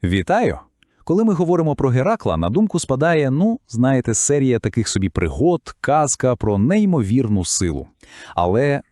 Вітаю! Коли ми говоримо про Геракла, на думку спадає, знаєте, серія таких собі пригод, казка про неймовірну силу. Але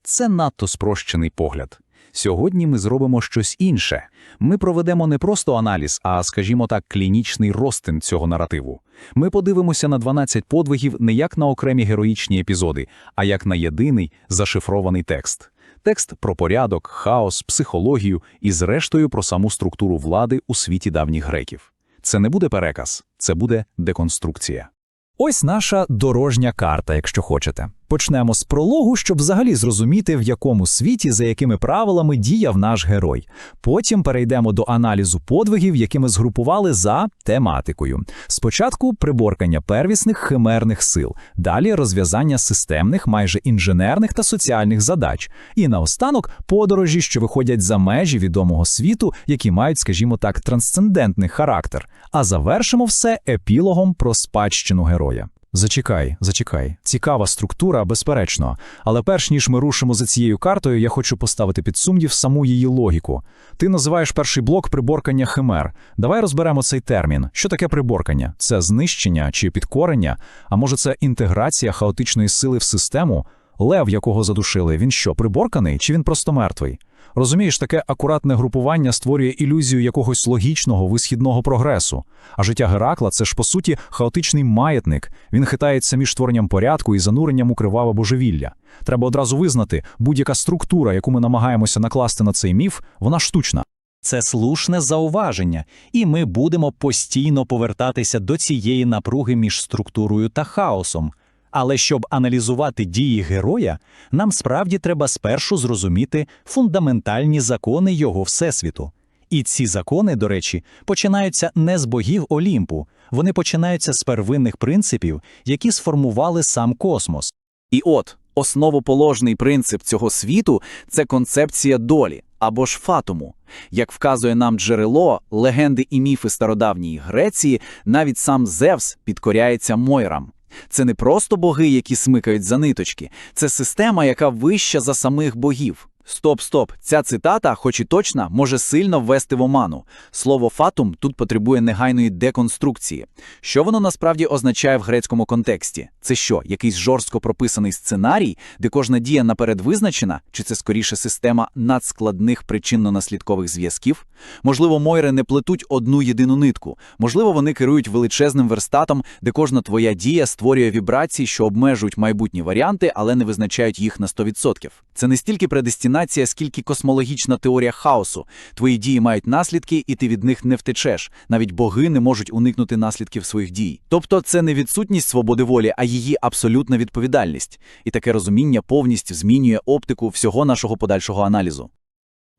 це надто спрощений погляд. Сьогодні ми зробимо щось інше. Ми проведемо не просто аналіз, а, скажімо так, клінічний розтин цього наративу. Ми подивимося на 12 подвигів не як на окремі героїчні епізоди, а як на єдиний зашифрований текст. Текст про порядок, хаос, психологію і, зрештою, про саму структуру влади у світі давніх греків. Це не буде переказ, це буде деконструкція. Ось наша дорожня карта, якщо хочете. Почнемо з прологу, щоб взагалі зрозуміти, в якому світі, за якими правилами діяв наш герой. Потім перейдемо до аналізу подвигів, які ми згрупували за тематикою. Спочатку приборкання первісних химерних сил, далі розв'язання системних, майже інженерних та соціальних задач. І наостанок подорожі, що виходять за межі відомого світу, які мають, скажімо так, трансцендентний характер. А завершимо все епілогом про спадщину героя. Зачекай. Цікава структура, безперечно. Але перш ніж ми рушимо за цією картою, я хочу поставити під сумнів саму її логіку. Ти називаєш перший блок приборкання химер. Давай розберемо цей термін. Що таке приборкання? Це знищення чи підкорення? А може це інтеграція хаотичної сили в систему? Лев, якого задушили, він що, приборканий чи він просто мертвий? Розумієш, таке акуратне групування створює ілюзію якогось логічного висхідного прогресу. А життя Геракла – це ж, по суті, хаотичний маятник. Він хитається між створенням порядку і зануренням у криваве божевілля. Треба одразу визнати, будь-яка структура, яку ми намагаємося накласти на цей міф, вона штучна. Це слушне зауваження, і ми будемо постійно повертатися до цієї напруги між структурою та хаосом. Але щоб аналізувати дії героя, нам справді треба спершу зрозуміти фундаментальні закони його всесвіту. І ці закони, до речі, починаються не з богів Олімпу, вони починаються з первинних принципів, які сформували сам космос. І от, основоположний принцип цього світу – це концепція долі, або ж фатуму. Як вказує нам джерело, легенди і міфи стародавньої Греції, навіть сам Зевс підкоряється Мойрам. Це не просто боги, які смикають за ниточки. Це система, яка вища за самих богів. Стоп. Ця цитата, хоч і точна, може сильно ввести в оману. Слово «фатум» тут потребує негайної деконструкції. Що воно насправді означає в грецькому контексті? Це що, якийсь жорстко прописаний сценарій, де кожна дія наперед визначена? Чи це скоріше система надскладних причинно-наслідкових зв'язків? Можливо, Мойри не плетуть одну єдину нитку. Можливо, вони керують величезним верстатом, де кожна твоя дія створює вібрації, що обмежують майбутні варіанти, але не визначають їх на 100%. Це не стільки предестинація, скільки космологічна теорія хаосу. Твої дії мають наслідки, і ти від них не втечеш. Навіть боги не можуть уникнути наслідків своїх дій. Тобто це не відсутність свободи волі, а її абсолютна відповідальність. І таке розуміння повністю змінює оптику всього нашого подальшого аналізу.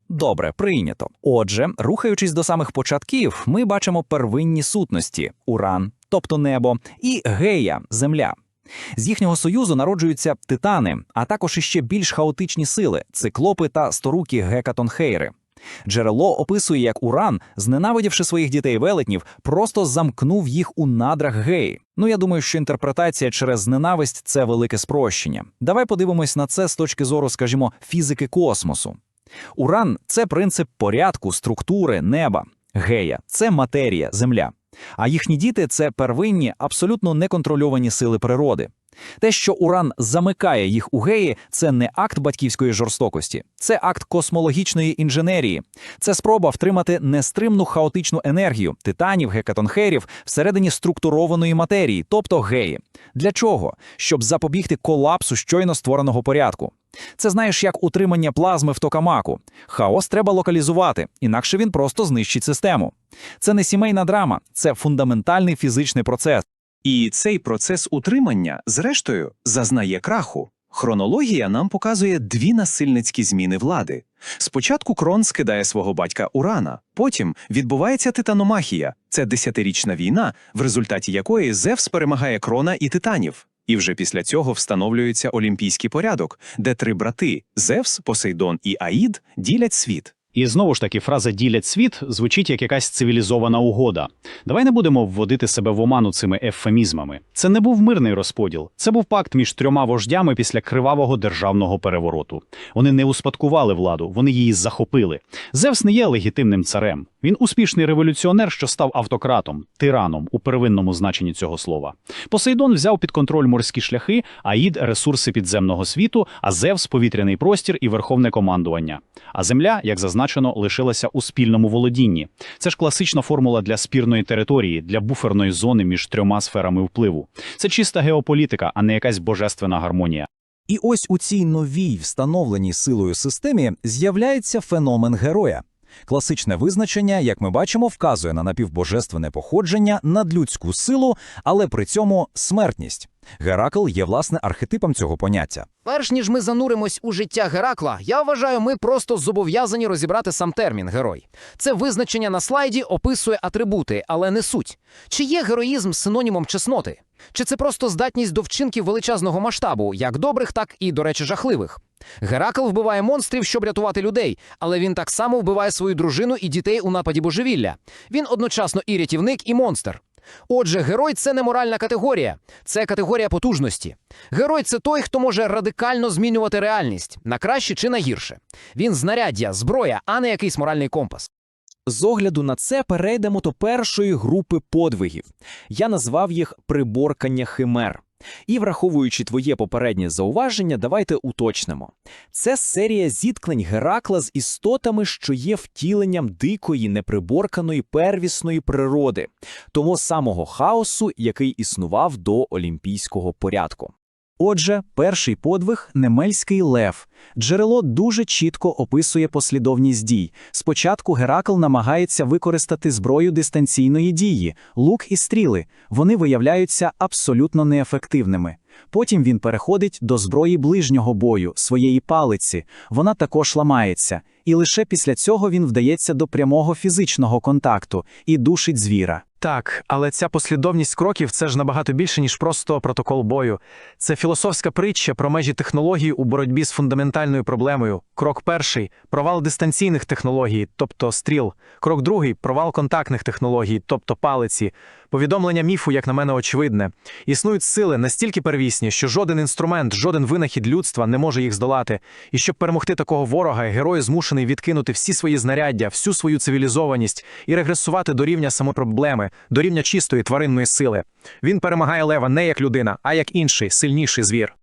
Добре, прийнято. Отже, рухаючись до самих початків, ми бачимо первинні сутності – Уран, тобто небо, і Гея – земля. З їхнього союзу народжуються титани, а також іще більш хаотичні сили – циклопи та сторукі гекатонхейри. Джерело описує, як Уран, зненавидівши своїх дітей-велетнів, просто замкнув їх у надрах Геї. Я думаю, що інтерпретація через ненависть – це велике спрощення. Давай подивимось на це з точки зору, скажімо, фізики космосу. Уран – це принцип порядку, структури, неба. Гея – це матерія, земля. А їхні діти – це первинні, абсолютно неконтрольовані сили природи. Те, що Уран замикає їх у Геї, це не акт батьківської жорстокості. Це акт космологічної інженерії. Це спроба втримати нестримну хаотичну енергію титанів, гекатонхерів всередині структурованої матерії, тобто Геї. Для чого? Щоб запобігти колапсу щойно створеного порядку. Це, знаєш, як утримання плазми в токамаку. Хаос треба локалізувати, інакше він просто знищить систему. Це не сімейна драма, це фундаментальний фізичний процес. І цей процес утримання, зрештою, зазнає краху. Хронологія нам показує дві насильницькі зміни влади. Спочатку Крон скидає свого батька Урана, потім відбувається титаномахія. Це 10-річна війна, в результаті якої Зевс перемагає Крона і титанів. І вже після цього встановлюється олімпійський порядок, де три брати – Зевс, Посейдон і Аїд – ділять світ. І знову ж таки, фраза «ділять світ» звучить як якась цивілізована угода. Давай не будемо вводити себе в оману цими ефемізмами. Це не був мирний розподіл. Це був пакт між трьома вождями після кривавого державного перевороту. Вони не успадкували владу, вони її захопили. Зевс не є легітимним царем. Він успішний революціонер, що став автократом, тираном у первинному значенні цього слова. Посейдон взяв під контроль морські шляхи, Аїд – ресурси підземного світу, а Зевс – повітряний простір і верховне командування. А земля, як зазначено, лишилася у спільному володінні. Це ж класична формула для спірної території, для буферної зони між трьома сферами впливу. Це чиста геополітика, а не якась божественна гармонія. І ось у цій новій, встановленій силою системі з'являється феномен героя. Класичне визначення, як ми бачимо, вказує на напівбожественне походження, надлюдську силу, але при цьому смертність. Геракл є, власне, архетипом цього поняття. Перш ніж ми зануримось у життя Геракла, я вважаю, ми просто зобов'язані розібрати сам термін «герой». Це визначення на слайді описує атрибути, але не суть. Чи є героїзм синонімом чесноти? Чи це просто здатність до вчинків величезного масштабу, як добрих, так і, до речі, жахливих? Геракл вбиває монстрів, щоб рятувати людей, але він так само вбиває свою дружину і дітей у нападі божевілля. Він одночасно і рятівник, і монстр. Отже, герой – це не моральна категорія, це категорія потужності. Герой – це той, хто може радикально змінювати реальність, на краще чи на гірше. Він знаряддя, зброя, а не якийсь моральний компас. З огляду на це перейдемо до першої групи подвигів. Я назвав їх «приборкання химер». І, враховуючи твоє попереднє зауваження, давайте уточнимо. Це серія зіткнень Геракла з істотами, що є втіленням дикої, неприборканої первісної природи, того самого хаосу, який існував до олімпійського порядку. Отже, перший подвиг – Немельський лев. Джерело дуже чітко описує послідовність дій. Спочатку Геракл намагається використати зброю дистанційної дії – лук і стріли. Вони виявляються абсолютно неефективними. Потім він переходить до зброї ближнього бою – своєї палиці. Вона також ламається. І лише після цього він вдається до прямого фізичного контакту і душить звіра. Так, але ця послідовність кроків – це ж набагато більше, ніж просто протокол бою. Це філософська притча про межі технологій у боротьбі з фундаментальною проблемою. Крок перший – провал дистанційних технологій, тобто стріл. Крок другий – провал контактних технологій, тобто палиці. Повідомлення міфу, як на мене, очевидне. Існують сили настільки первісні, що жоден інструмент, жоден винахід людства не може їх здолати. І щоб перемогти такого ворога, герой змушений відкинути всі свої знаряддя, всю свою цивілізованість і регресувати до рівня самопроблеми, до рівня чистої тваринної сили. Він перемагає лева не як людина, а як інший, сильніший звір.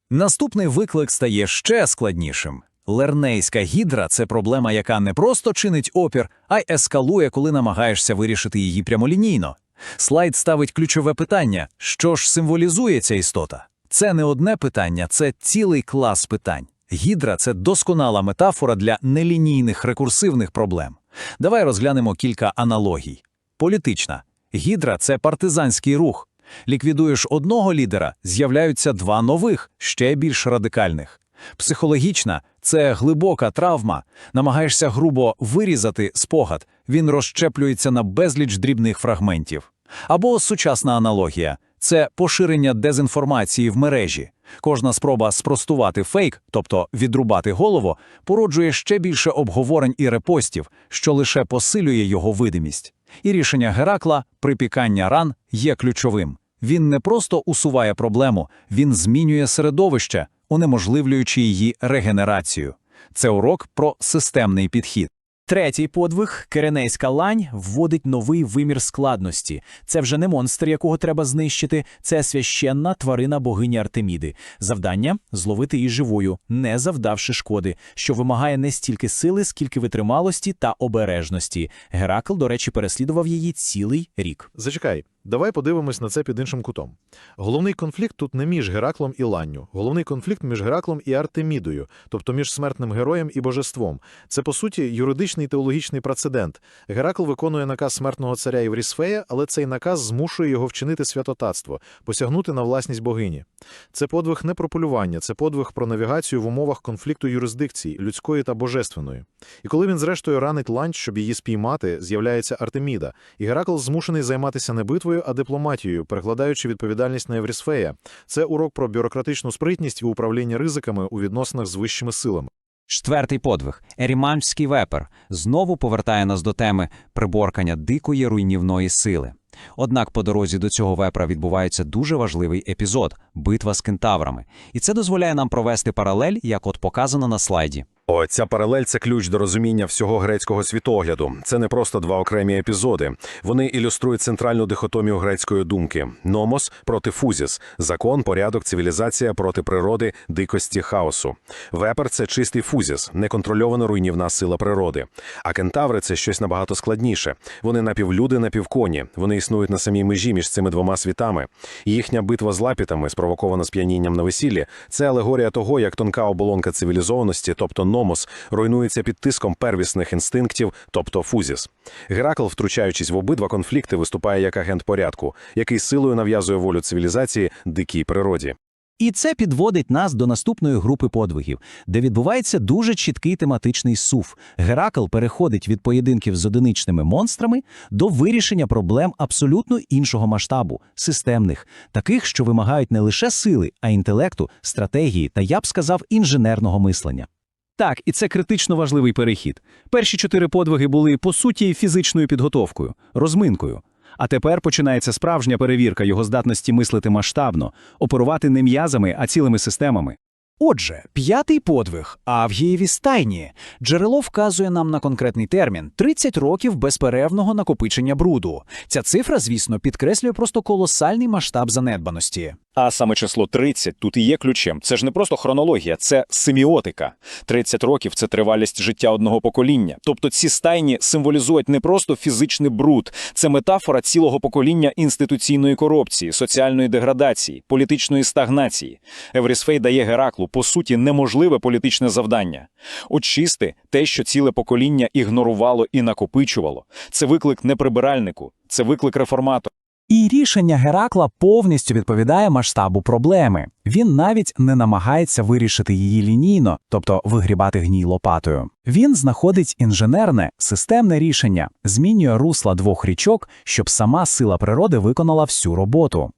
Наступний виклик стає ще складнішим. Лернейська гідра – це проблема, яка не просто чинить опір, а й ескалує, коли намагаєшся вирішити її прямолінійно. Слайд ставить ключове питання – що ж символізує ця істота? Це не одне питання, це цілий клас питань. Гідра – це досконала метафора для нелінійних рекурсивних проблем. Давай розглянемо кілька аналогій. Політична. Гідра – це партизанський рух. Ліквідуєш одного лідера – з'являються два нових, ще більш радикальних. Психологічна – це глибока травма. Намагаєшся грубо вирізати спогад, він розщеплюється на безліч дрібних фрагментів. Або сучасна аналогія – це поширення дезінформації в мережі. Кожна спроба спростувати фейк, тобто відрубати голову, породжує ще більше обговорень і репостів, що лише посилює його видимість. І рішення Геракла – припікання ран – є ключовим. Він не просто усуває проблему, він змінює середовище, унеможливлюючи її регенерацію. Це урок про системний підхід. Третій подвиг, Киренейська лань, вводить новий вимір складності. Це вже не монстр, якого треба знищити, це священна тварина богині Артеміди. Завдання – зловити її живою, не завдавши шкоди, що вимагає не стільки сили, скільки витрималості та обережності. Геракл, до речі, переслідував її цілий рік. Зачекай, давай подивимось на це під іншим кутом. Головний конфлікт тут не між Гераклом і ланню. Головний конфлікт між Гераклом і Артемідою, тобто між смертним героєм і божеством. Це, по суті, юридичний теологічний прецедент. Геракл виконує наказ смертного царя Єврісфея, але цей наказ змушує його вчинити святотатство, посягнути на власність богині. Це подвиг не про полювання, це подвиг про навігацію в умовах конфлікту юрисдикцій, людської та божественної. І коли він зрештою ранить лань, щоб її спіймати, з'являється Артеміда, і Геракл змушений займатися не битвою, а дипломатією, перекладаючи відповідальність на Єврісфея. Це урок про бюрократичну спритність і управління ризиками у відносинах з вищими силами. Четвертий подвиг – Еріманський вепер знову повертає нас до теми приборкання дикої руйнівної сили. Однак по дорозі до цього вепра відбувається дуже важливий епізод – битва з кентаврами. І це дозволяє нам провести паралель, як от показано на слайді. О, ця паралель – це ключ до розуміння всього грецького світогляду. Це не просто два окремі епізоди. Вони ілюструють центральну дихотомію грецької думки. Номос проти фузіс – закон, порядок, цивілізація проти природи, дикості, хаосу. Вепер – це чистий фузіс, неконтрольована руйнівна сила природи. А кентаври – це щось набагато складніше. Вони напівлюди, напівконі. Вони існують на самій межі між цими двома світами. Їхня битва з лапітами, спровокована сп'янінням на весіллі, це алегорія того, як тонка оболонка цивілізованості, тобто номос, руйнується під тиском первісних інстинктів, тобто фузіс. Геракл, втручаючись в обидва конфлікти, виступає як агент порядку, який силою нав'язує волю цивілізації дикій природі. І це підводить нас до наступної групи подвигів, де відбувається дуже чіткий тематичний сув. Геракл переходить від поєдинків з одиничними монстрами до вирішення проблем абсолютно іншого масштабу, системних, таких, що вимагають не лише сили, а інтелекту, стратегії та, я б сказав, інженерного мислення. Так, і це критично важливий перехід. Перші 4 подвиги були, по суті, фізичною підготовкою, розминкою. А тепер починається справжня перевірка його здатності мислити масштабно, оперувати не м'язами, а цілими системами. Отже, 5-й подвиг – Авгієві стайні. Джерело вказує нам на конкретний термін – 30 років безперервного накопичення бруду. Ця цифра, звісно, підкреслює просто колосальний масштаб занедбаності. А саме число 30 тут і є ключем. Це ж не просто хронологія, це семіотика. 30 років – це тривалість життя одного покоління. Тобто ці стайні символізують не просто фізичний бруд, це метафора цілого покоління інституційної корупції, соціальної деградації, політичної стагнації. Еврісфей дає Гераклу, по суті, неможливе політичне завдання. Очисти те, що ціле покоління ігнорувало і накопичувало. Це виклик не прибиральнику, це виклик реформатору. І рішення Геракла повністю відповідає масштабу проблеми. Він навіть не намагається вирішити її лінійно, тобто вигрібати гній лопатою. Він знаходить інженерне, системне рішення, змінює русла 2 річок, щоб сама сила природи виконала всю роботу.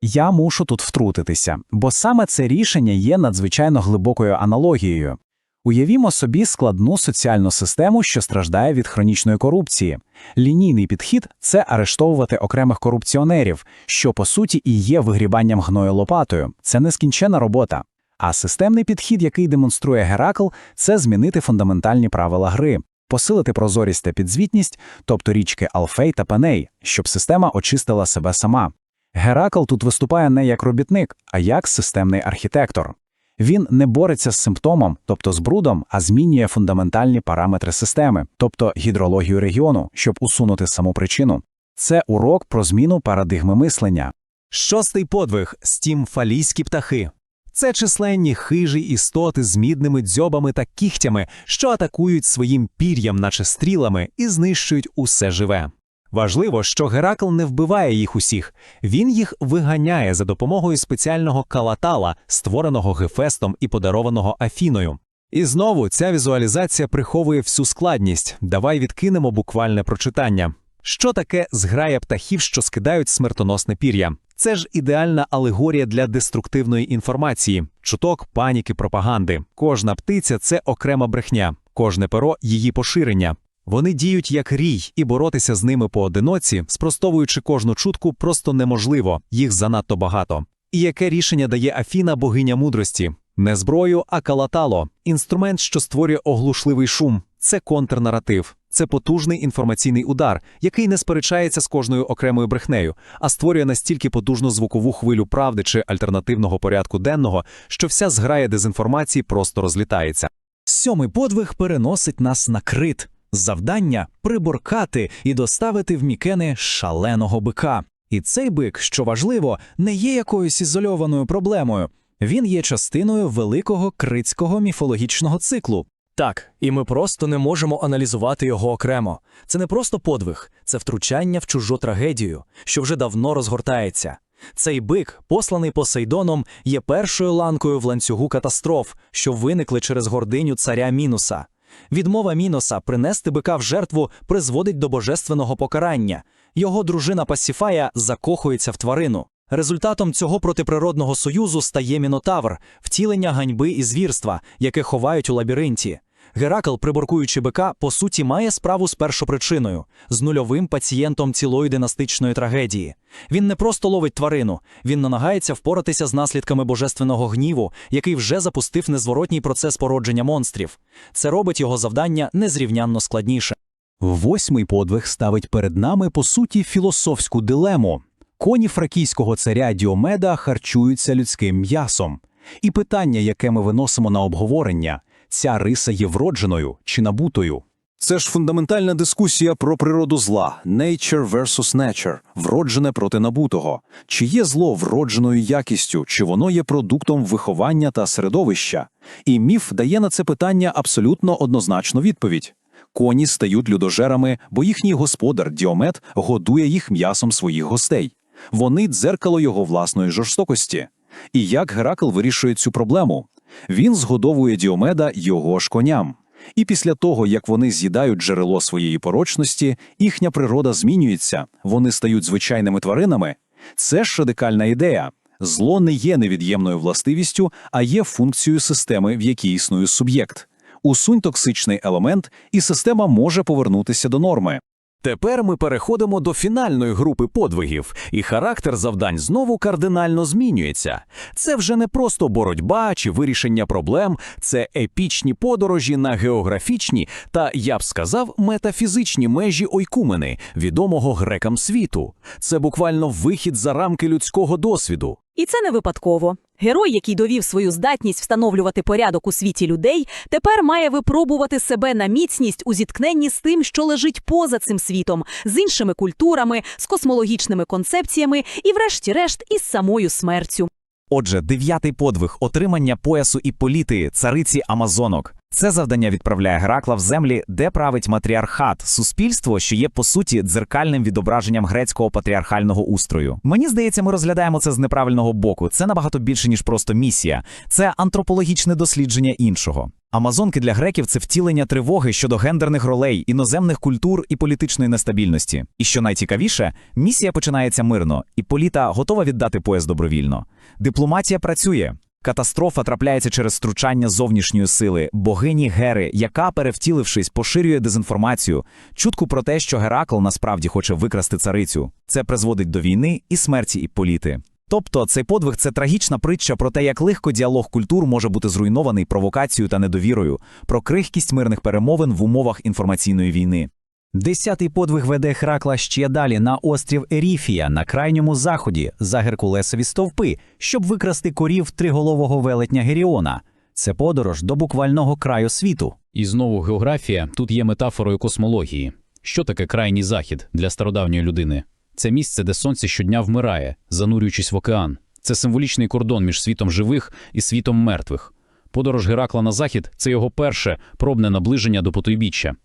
Я мушу тут втрутитися, бо саме це рішення є надзвичайно глибокою аналогією. Уявімо собі складну соціальну систему, що страждає від хронічної корупції. Лінійний підхід – це арештовувати окремих корупціонерів, що по суті і є вигрібанням гною лопатою. Це нескінченна робота. А системний підхід, який демонструє Геракл – це змінити фундаментальні правила гри, посилити прозорість та підзвітність, тобто річки Алфей та Пеней, щоб система очистила себе сама. Геракл тут виступає не як робітник, а як системний архітектор. Він не бореться з симптомом, тобто з брудом, а змінює фундаментальні параметри системи, тобто гідрологію регіону, щоб усунути саму причину. Це урок про зміну парадигми мислення. 6-й подвиг – стімфалійські птахи. Це численні хижі істоти з мідними дзьобами та кігтями, що атакують своїм пір'ям, наче стрілами, і знищують усе живе. Важливо, що Геракл не вбиває їх усіх. Він їх виганяє за допомогою спеціального калатала, створеного Гефестом і подарованого Афіною. І знову ця візуалізація приховує всю складність. Давай відкинемо буквальне прочитання. Що таке зграя птахів, що скидають смертоносне пір'я? Це ж ідеальна алегорія для деструктивної інформації, чуток, паніки, пропаганди. Кожна птиця – це окрема брехня, кожне перо – її поширення. Вони діють як рій, і боротися з ними поодиноці, спростовуючи кожну чутку, просто неможливо, їх занадто багато. І яке рішення дає Афіна, богиня мудрості? Не зброю, а калатало. Інструмент, що створює оглушливий шум. Це контрнаратив. Це потужний інформаційний удар, який не сперечається з кожною окремою брехнею, а створює настільки потужну звукову хвилю правди чи альтернативного порядку денного, що вся зграя дезінформації просто розлітається. 7-й подвиг переносить нас на Крит. Завдання – приборкати і доставити в Мікени шаленого бика. І цей бик, що важливо, не є якоюсь ізольованою проблемою. Він є частиною великого критського міфологічного циклу. Так, і ми просто не можемо аналізувати його окремо. Це не просто подвиг, це втручання в чужу трагедію, що вже давно розгортається. Цей бик, посланий Посейдоном, є першою ланкою в ланцюгу катастроф, що виникли через гординю царя Міноса. Відмова Міноса принести бика в жертву призводить до божественного покарання. Його дружина Пасіфая закохується в тварину. Результатом цього протиприродного союзу стає Мінотавр – втілення ганьби і звірства, яке ховають у лабіринті. Геракл, приборкуючи бика, по суті має справу з першопричиною, з нульовим пацієнтом цілої династичної трагедії. Він не просто ловить тварину, він намагається впоратися з наслідками божественного гніву, який вже запустив незворотній процес породження монстрів. Це робить його завдання незрівнянно складніше. Восьмий подвиг ставить перед нами, по суті, філософську дилему. Коні фракійського царя Діомеда харчуються людським м'ясом. І питання, яке ми виносимо на обговорення – ця риса є вродженою чи набутою? Це ж фундаментальна дискусія про природу зла – nature versus nature, вроджене проти набутого. Чи є зло вродженою якістю, чи воно є продуктом виховання та середовища? І міф дає на це питання абсолютно однозначну відповідь. Коні стають людожерами, бо їхній господар Діомед годує їх м'ясом своїх гостей. Вони – дзеркало його власної жорстокості. І як Геракл вирішує цю проблему? Він згодовує Діомеда його ж коням. І після того, як вони з'їдають джерело своєї порочності, їхня природа змінюється, вони стають звичайними тваринами. Це ж радикальна ідея. Зло не є невід'ємною властивістю, а є функцією системи, в якій існує суб'єкт. Усунь токсичний елемент, і система може повернутися до норми. Тепер ми переходимо до фінальної групи подвигів, і характер завдань знову кардинально змінюється. Це вже не просто боротьба чи вирішення проблем, це епічні подорожі на географічні та, я б сказав, метафізичні межі ойкумени, відомого грекам світу. Це буквально вихід за рамки людського досвіду. І це не випадково. Герой, який довів свою здатність встановлювати порядок у світі людей, тепер має випробувати себе на міцність у зіткненні з тим, що лежить поза цим світом, з іншими культурами, з космологічними концепціями і, врешті-решт, із самою смертю. Отже, 9-й подвиг – отримання поясу Іпполіти, цариці Амазонок. Це завдання відправляє Геракла в землі, де править матріархат – суспільство, що є, по суті, дзеркальним відображенням грецького патріархального устрою. Мені здається, ми розглядаємо це з неправильного боку. Це набагато більше, ніж просто місія. Це антропологічне дослідження іншого. Амазонки для греків – це втілення тривоги щодо гендерних ролей, іноземних культур і політичної нестабільності. І що найцікавіше, місія починається мирно. Іпполіта готова віддати пояс добровільно. Дипломатія працює. Катастрофа трапляється через втручання зовнішньої сили, богині Гери, яка, перевтілившись, поширює дезінформацію, чутку про те, що Геракл насправді хоче викрасти царицю. Це призводить до війни і смерті Іпполіти. Тобто цей подвиг – це трагічна притча про те, як легко діалог культур може бути зруйнований провокацією та недовірою, про крихкість мирних перемовин в умовах інформаційної війни. 10-й подвиг веде Геракла ще далі на острів Еріфія на крайньому заході за Геркулесові стовпи, щоб викрасти корів триголового велетня Геріона. Це подорож до буквального краю світу. І знову географія тут є метафорою космології. Що таке крайній захід для стародавньої людини? Це місце, де сонце щодня вмирає, занурюючись в океан. Це символічний кордон між світом живих і світом мертвих. Подорож Геракла на захід – це його перше пробне наближення до потойбіччя.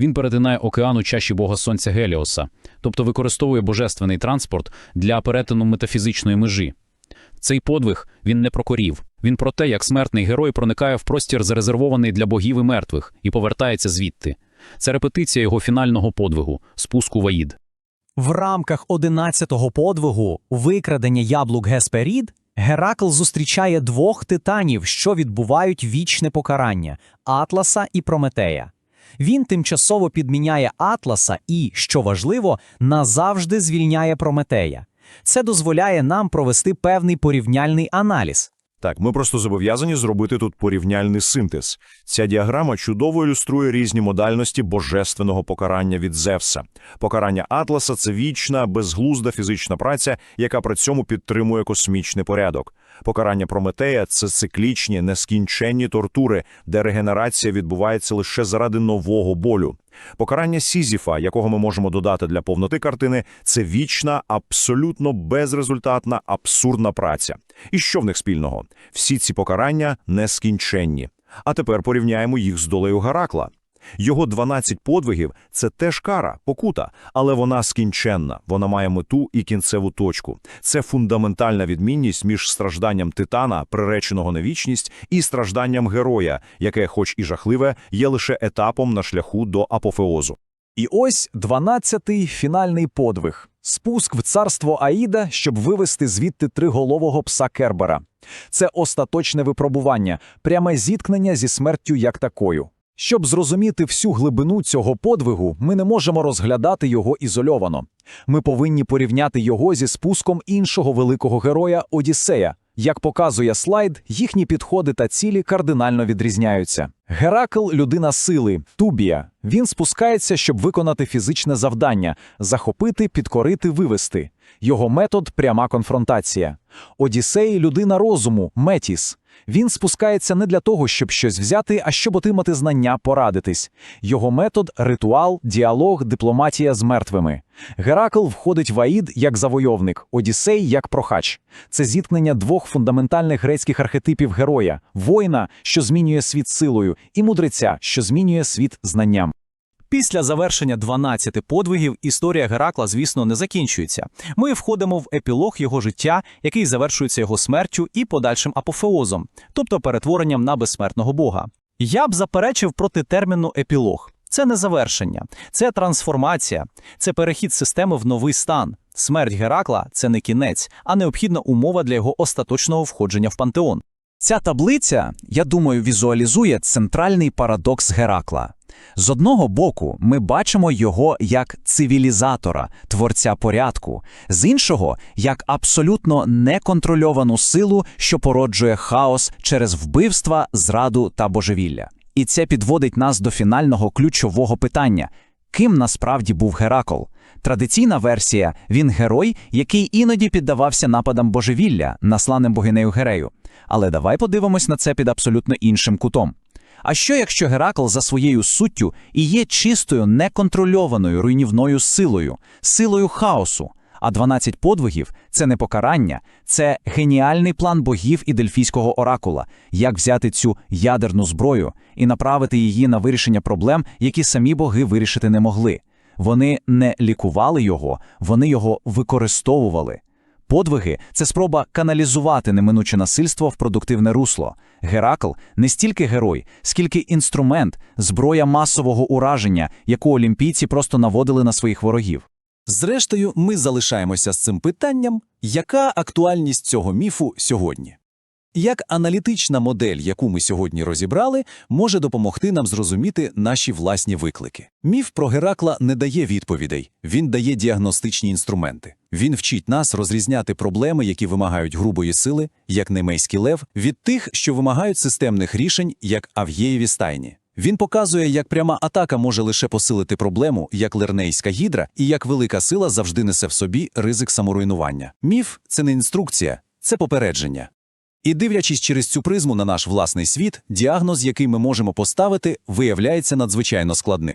Він перетинає океан у чаші бога сонця Геліоса, тобто використовує божественний транспорт для перетину метафізичної межі. Цей подвиг, він не про корів. Він про те, як смертний герой проникає в простір, зарезервований для богів і мертвих, і повертається звідти. Це репетиція його фінального подвигу – спуску в Аїд. В рамках 11-го подвигу «Викрадення яблук Гесперід» Геракл зустрічає двох титанів, що відбувають вічне покарання – Атласа і Прометея. Він тимчасово підміняє Атласа і, що важливо, назавжди звільняє Прометея. Це дозволяє нам провести певний порівняльний аналіз. Так, ми просто зобов'язані зробити тут порівняльний синтез. Ця діаграма чудово ілюструє різні модальності божественного покарання від Зевса. Покарання Атласа – це вічна, безглузда фізична праця, яка при цьому підтримує космічний порядок. Покарання Прометея – це циклічні, нескінченні тортури, де регенерація відбувається лише заради нового болю. Покарання Сізіфа, якого ми можемо додати для повноти картини, це вічна, абсолютно безрезультатна, абсурдна праця. І що в них спільного? Всі ці покарання нескінченні. А тепер порівняємо їх з долею Геракла. Його 12 подвигів – це теж кара, покута, але вона скінченна, вона має мету і кінцеву точку. Це фундаментальна відмінність між стражданням титана, приреченого на вічність, і стражданням героя, яке, хоч і жахливе, є лише етапом на шляху до апофеозу. І ось 12-й фінальний подвиг – спуск в царство Аїда, щоб вивести звідти триголового пса Кербера. Це остаточне випробування, пряме зіткнення зі смертю як такою. Щоб зрозуміти всю глибину цього подвигу, ми не можемо розглядати його ізольовано. Ми повинні порівняти його зі спуском іншого великого героя – Одіссея. Як показує слайд, їхні підходи та цілі кардинально відрізняються. Геракл – людина сили, Тубія. Він спускається, щоб виконати фізичне завдання – захопити, підкорити, вивести. Його метод – пряма конфронтація. Одіссей – людина розуму, Метіс. Він спускається не для того, щоб щось взяти, а щоб отримати знання, порадитись. Його метод – ритуал, діалог, дипломатія з мертвими. Геракл входить в Аїд як завойовник, Одіссей як прохач. Це зіткнення двох фундаментальних грецьких архетипів героя – воїна, що змінює світ силою, і мудреця, що змінює світ знанням. Після завершення 12 подвигів історія Геракла, звісно, не закінчується. Ми входимо в епілог його життя, який завершується його смертю і подальшим апофеозом, тобто перетворенням на безсмертного бога. Я б заперечив проти терміну «епілог». Це не завершення, це трансформація, це перехід системи в новий стан. Смерть Геракла – це не кінець, а необхідна умова для його остаточного входження в пантеон. Ця таблиця, я думаю, візуалізує центральний парадокс Геракла. З одного боку, ми бачимо його як цивілізатора, творця порядку, з іншого – як абсолютно неконтрольовану силу, що породжує хаос через вбивства, зраду та божевілля. І це підводить нас до фінального ключового питання – ким насправді був Геракл? Традиційна версія – він герой, який іноді піддавався нападам божевілля, насланим богинею Герею. Але давай подивимось на це під абсолютно іншим кутом. А що, якщо Геракл за своєю суттю і є чистою, неконтрольованою руйнівною силою, силою хаосу? А 12 подвигів – це не покарання, це геніальний план богів і Дельфійського оракула, як взяти цю ядерну зброю і направити її на вирішення проблем, які самі боги вирішити не могли. Вони не лікували його, вони його використовували. Подвиги – це спроба каналізувати неминуче насильство в продуктивне русло. Геракл – не стільки герой, скільки інструмент, зброя масового ураження, яку олімпійці просто наводили на своїх ворогів. Зрештою, ми залишаємося з цим питанням, яка актуальність цього міфу сьогодні? Як аналітична модель, яку ми сьогодні розібрали, може допомогти нам зрозуміти наші власні виклики? Міф про Геракла не дає відповідей, він дає діагностичні інструменти. Він вчить нас розрізняти проблеми, які вимагають грубої сили, як немейський лев, від тих, що вимагають системних рішень, як Авгієві стайні. Він показує, як пряма атака може лише посилити проблему, як лернейська гідра, і як велика сила завжди несе в собі ризик саморуйнування. Міф – це не інструкція, це попередження. І дивлячись через цю призму на наш власний світ, діагноз, який ми можемо поставити, виявляється надзвичайно складним.